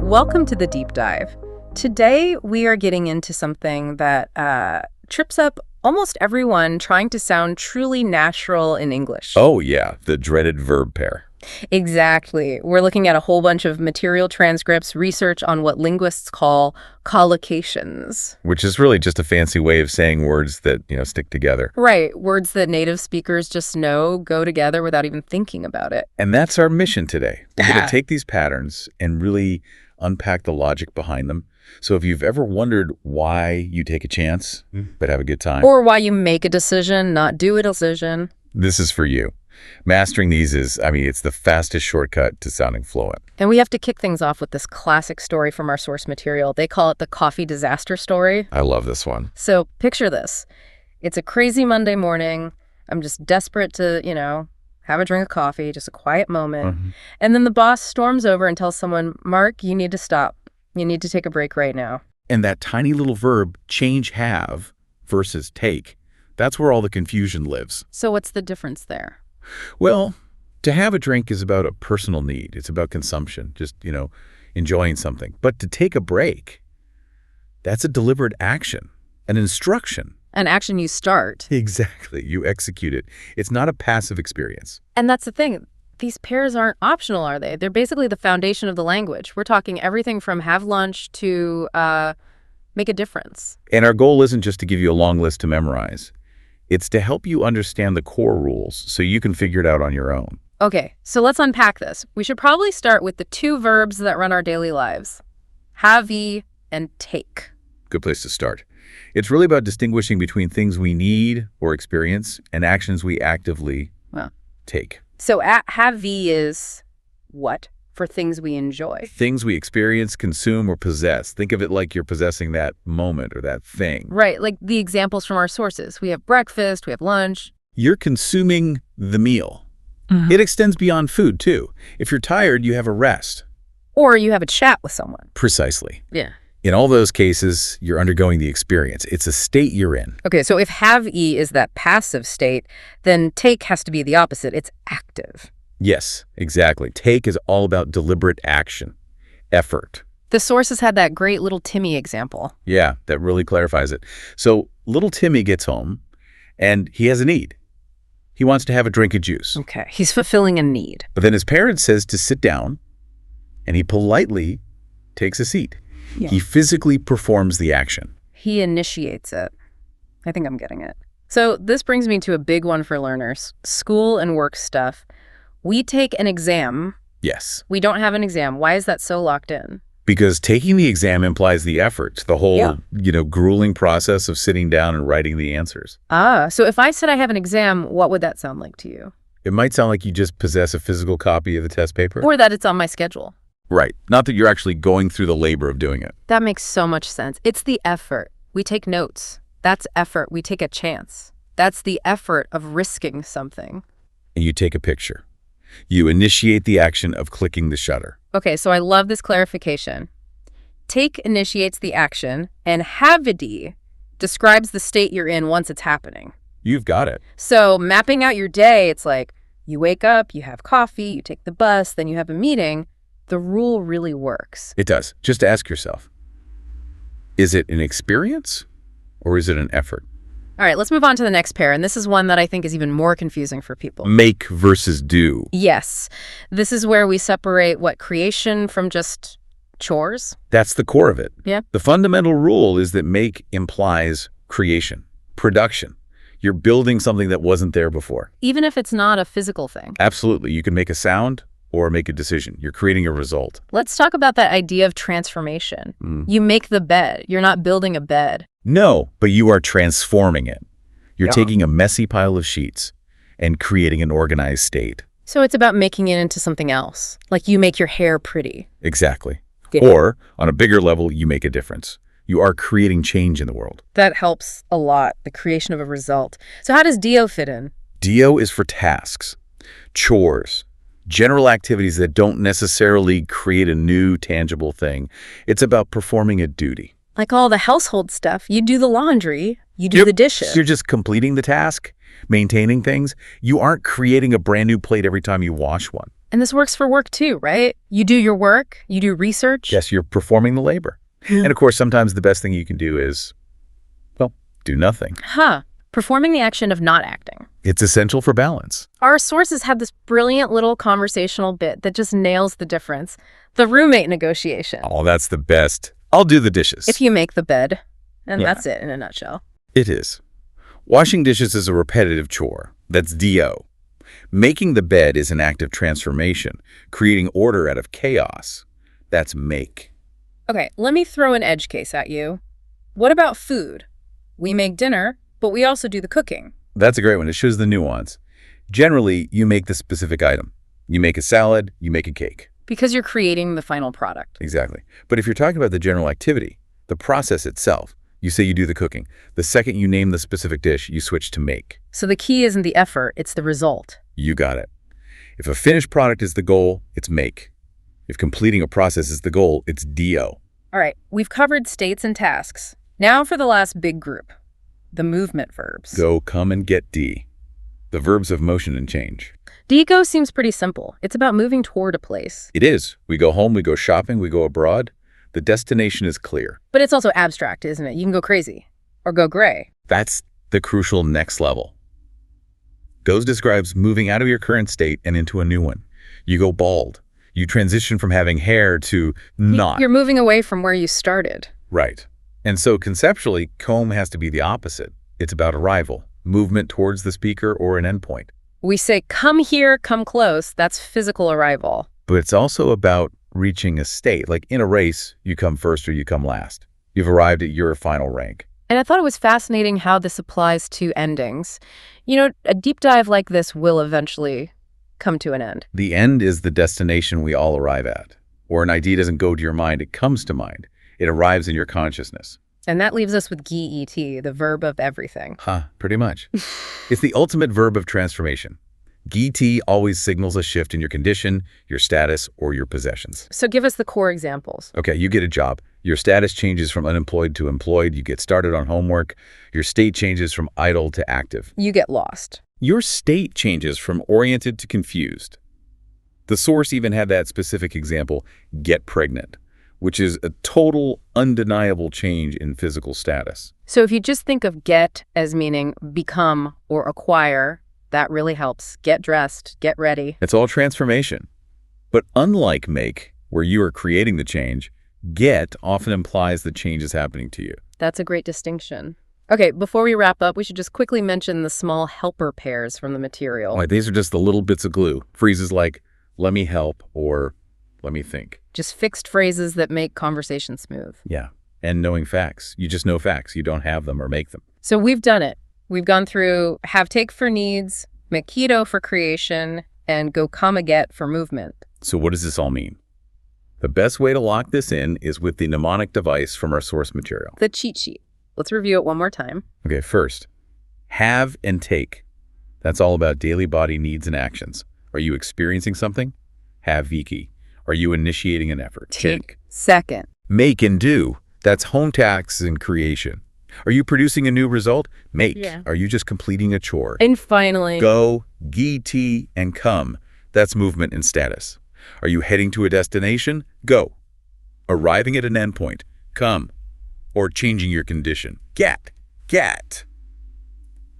Welcome to the deep dive. Today, we are getting into something that trips up almost everyone trying to sound truly natural in English. Oh, yeah, the dreaded verb pair. Exactly. We're looking at a whole bunch of material transcripts, research on what linguists call collocations. Which is really just a fancy way of saying words that, stick together. Right. Words that native speakers just know go together without even thinking about it. And that's our mission today. We're going to take these patterns and really unpack the logic behind them. So if you've ever wondered why you take a chance but have a good time, or why you make a decision, not do a decision, this is for you. Mastering these it's the fastest shortcut to sounding fluent. And we have to kick things off with this classic story from our source material. They call it the coffee disaster story. I love this one. So picture this. It's a crazy Monday morning. I'm just desperate to, have a drink of coffee, just a quiet moment. And then the boss storms over and tells someone, Mark, you need to stop. You need to take a break right now. And that tiny little verb, change have versus take, that's where all the confusion lives. So what's the difference there? Well, to have a drink is about a personal need. It's about consumption, just, enjoying something. But to take a break, that's a deliberate action, an instruction. An action you start. Exactly. You execute it. It's not a passive experience. And that's the thing. These pairs aren't optional, are they? They're basically the foundation of the language. We're talking everything from have lunch to make a difference. And our goal isn't just to give you a long list to memorize. It's to help you understand the core rules so you can figure it out on your own. Okay, so let's unpack this. We should probably start with the two verbs that run our daily lives. Have and take. Good place to start. It's really about distinguishing between things we need or experience and actions we actively take. So have is what? For things we enjoy. Things we experience, consume, or possess. Think of it like you're possessing that moment or that thing. Right, like the examples from our sources. We have breakfast, we have lunch. You're consuming the meal. It extends beyond food, too. If you're tired, you have a rest. Or you have a chat with someone. Precisely. Yeah. In all those cases, you're undergoing the experience. It's a state you're in. Okay, so if have-e is that passive state, then take has to be the opposite. It's active. Yes, exactly. Take is all about deliberate action, effort. The sources had that great little Timmy example. Yeah, that really clarifies it. So little Timmy gets home, and he has a need. He wants to have a drink of juice. Okay, he's fulfilling a need. But then his parent says to sit down, and he politely takes a seat. Yeah. He physically performs the action. He initiates it. I think I'm getting it. So this brings me to a big one for learners. School and work stuff. We take an exam. Yes. We don't have an exam. Why is that so locked in? Because taking the exam implies the effort, the whole, grueling process of sitting down and writing the answers. So if I said I have an exam, what would that sound like to you? It might sound like you just possess a physical copy of the test paper. Or that it's on my schedule. Right. Not that you're actually going through the labor of doing it. That makes so much sense. It's the effort. We take notes. That's effort. We take a chance. That's the effort of risking something. And you take a picture. You initiate the action of clicking the shutter. Okay, so I love this clarification. Take initiates the action, and have-e describes the state you're in once it's happening. You've got it. So mapping out your day, it's like you wake up, you have coffee, you take the bus, then you have a meeting. The rule really works. It does. Just ask yourself, is it an experience or is it an effort? All right, let's move on to the next pair. And this is one that I think is even more confusing for people. Make versus do. Yes. This is where we separate creation from just chores. That's the core of it. Yeah. The fundamental rule is that make implies creation, production. You're building something that wasn't there before. Even if it's not a physical thing. Absolutely. You can make a sound or make a decision. You're creating a result. Let's talk about that idea of transformation. You make the bed. You're not building a bed. No, but you are transforming it. You're taking a messy pile of sheets and creating an organized state. So it's about making it into something else. Like you make your hair pretty. Exactly. Yeah. Or, on a bigger level, you make a difference. You are creating change in the world. That helps a lot, the creation of a result. So how does DO fit in? DO is for tasks, chores, general activities that don't necessarily create a new, tangible thing. It's about performing a duty. Like all the household stuff. You do the laundry, you do the dishes. You're just completing the task, maintaining things. You aren't creating a brand new plate every time you wash one. And this works for work too, right? You do your work, you do research. Yes, you're performing the labor. And of course, sometimes the best thing you can do is, well, do nothing. Performing the action of not acting. It's essential for balance. Our sources have this brilliant little conversational bit that just nails the difference. The roommate negotiation. Oh, that's the best. I'll do the dishes. If you make the bed. And that's it in a nutshell. It is. Washing dishes is a repetitive chore. That's DO. Making the bed is an act of transformation, creating order out of chaos. That's make. Okay, let me throw an edge case at you. What about food? We make dinner, but we also do the cooking. That's a great one. It shows the nuance. Generally, you make the specific item. You make a salad, you make a cake. Because you're creating the final product. Exactly. But if you're talking about the general activity, the process itself, you say you do the cooking. The second you name the specific dish, you switch to make. So the key isn't the effort, it's the result. You got it. If a finished product is the goal, it's make. If completing a process is the goal, it's DO. All right, we've covered states and tasks. Now for the last big group, the movement verbs. Go, come, and get D. The verbs of motion and change. Go seems pretty simple. It's about moving toward a place. It is. We go home, we go shopping, we go abroad. The destination is clear. But it's also abstract, isn't it? You can go crazy or go gray. That's the crucial next level. Goes describes moving out of your current state and into a new one. You go bald. You transition from having hair to not. You're moving away from where you started. Right. And so conceptually, comb has to be the opposite. It's about arrival, movement towards the speaker or an endpoint. We say, come here, come close. That's physical arrival. But it's also about reaching a state. Like in a race, you come first or you come last. You've arrived at your final rank. And I thought it was fascinating how this applies to endings. You know, a deep dive like this will eventually come to an end. The end is the destination we all arrive at. Or an idea doesn't go to your mind, it comes to mind. It arrives in your consciousness. And that leaves us with GET, the verb of everything. Pretty much. It's the ultimate verb of transformation. GT always signals a shift in your condition, your status, or your possessions. So give us the core examples. Okay, you get a job. Your status changes from unemployed to employed. You get started on homework. Your state changes from idle to active. You get lost. Your state changes from oriented to confused. The source even had that specific example, get pregnant, which is a total, undeniable change in physical status. So if you just think of get as meaning become or acquire, that really helps. Get dressed, get ready. It's all transformation. But unlike make, where you are creating the change, get often implies the change is happening to you. That's a great distinction. Okay, before we wrap up, we should just quickly mention the small helper pairs from the material. Like, these are just the little bits of glue. Phrases like, let me help, or let me think. Just fixed phrases that make conversation smooth. Yeah, and knowing facts. You just know facts. You don't have them or make them. So we've done it. We've gone through have take for needs, Makito for creation, and go come get for movement. So what does this all mean? The best way to lock this in is with the mnemonic device from our source material. The cheat sheet. Let's review it one more time. Okay, first, have and take. That's all about daily body needs and actions. Are you experiencing something? Have Viki. Are you initiating an effort? Take. Second. Make and do. That's home tasks and creation. Are you producing a new result? Make. Yeah. Are you just completing a chore? And finally, go, GT, and come. That's movement and status. Are you heading to a destination? Go. Arriving at an endpoint? Come. Or changing your condition? Get.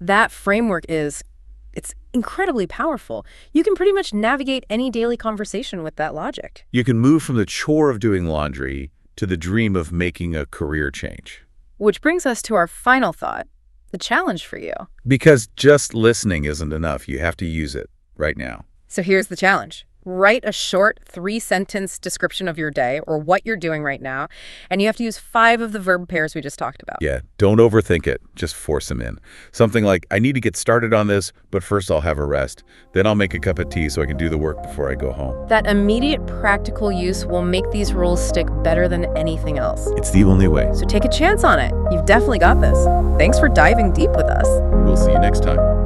That framework it's incredibly powerful. You can pretty much navigate any daily conversation with that logic. You can move from the chore of doing laundry to the dream of making a career change. Which brings us to our final thought, the challenge for you. Because just listening isn't enough. You have to use it right now. So here's the challenge. Write a short 3-sentence description of your day or what you're doing right now, and you have to use 5 of the verb pairs we just talked about. Yeah, don't overthink it. Just force them in. Something like, I need to get started on this, but first I'll have a rest. Then I'll make a cup of tea so I can do the work before I go home. That immediate practical use will make these rules stick better than anything else. It's the only way. So take a chance on it. You've definitely got this. Thanks for diving deep with us. We'll see you next time.